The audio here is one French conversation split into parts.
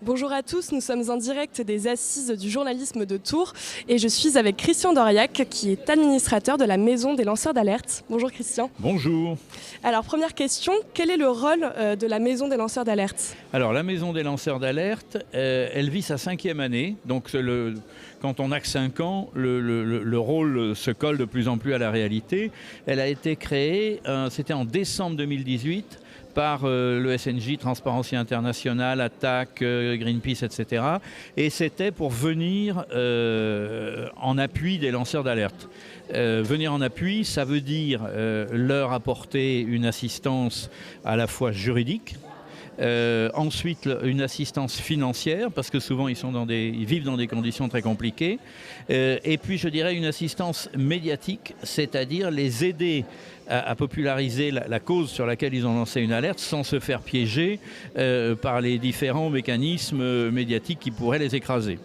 Bonjour à tous, nous sommes en direct des Assises du journalisme de Tours et je suis avec Christian Doriac qui est administrateur de la Maison des lanceurs d'alerte. Bonjour Christian. Bonjour. Alors première question, quel est le rôle de la Maison des lanceurs d'alerte? Alors la Maison des lanceurs d'alerte, elle vit sa 5e année, donc quand on n'a que 5 ans, le rôle se colle de plus en plus à la réalité. Elle a été créée, c'était en décembre 2018, par le SNJ, Transparency International, Attac, Greenpeace, etc. Et c'était pour venir en appui des lanceurs d'alerte. Venir en appui, ça veut dire leur apporter une assistance à la fois juridique, ensuite une assistance financière, parce que souvent ils vivent dans des conditions très compliquées, et puis je dirais une assistance médiatique, c'est-à-dire les aider à populariser la cause sur laquelle ils ont lancé une alerte sans se faire piéger par les différents mécanismes médiatiques qui pourraient les écraser.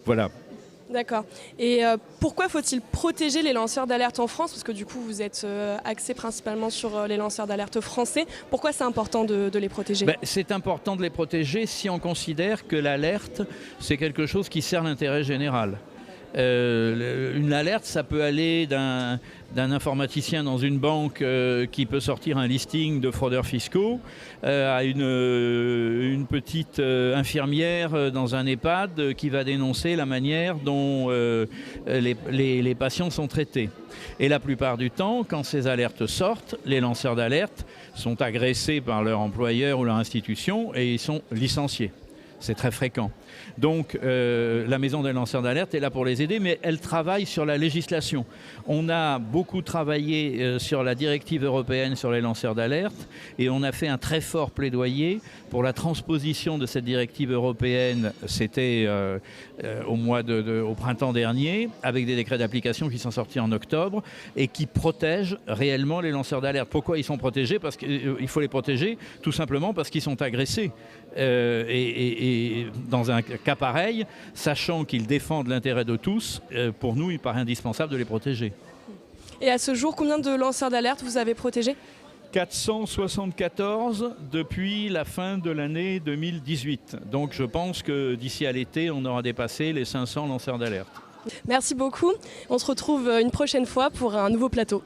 Voilà. D'accord. Et pourquoi faut-il protéger les lanceurs d'alerte en France? Parce que du coup, vous êtes axé principalement sur les lanceurs d'alerte français. Pourquoi c'est important de les protéger? C'est important de les protéger si on considère que l'alerte, c'est quelque chose qui sert l'intérêt général. Une alerte, ça peut aller d'un informaticien dans une banque qui peut sortir un listing de fraudeurs fiscaux à une petite infirmière dans un EHPAD qui va dénoncer la manière dont les patients sont traités. Et la plupart du temps, quand ces alertes sortent, les lanceurs d'alerte sont agressés par leur employeur ou leur institution et ils sont licenciés. C'est très fréquent. Donc la Maison des lanceurs d'alerte est là pour les aider, mais elle travaille sur la législation. On a beaucoup travaillé sur la directive européenne sur les lanceurs d'alerte et on a fait un très fort plaidoyer pour la transposition de cette directive européenne. C'était au printemps dernier, avec des décrets d'application qui sont sortis en octobre et qui protègent réellement les lanceurs d'alerte. Pourquoi ils sont protégés? Parce qu'il faut les protéger tout simplement parce qu'ils sont agressés. Et dans un cas pareil, sachant qu'ils défendent l'intérêt de tous, pour nous, il paraît indispensable de les protéger. Et à ce jour, combien de lanceurs d'alerte vous avez protégés? 474 depuis la fin de l'année 2018. Donc je pense que d'ici à l'été, on aura dépassé les 500 lanceurs d'alerte. Merci beaucoup. On se retrouve une prochaine fois pour un nouveau plateau.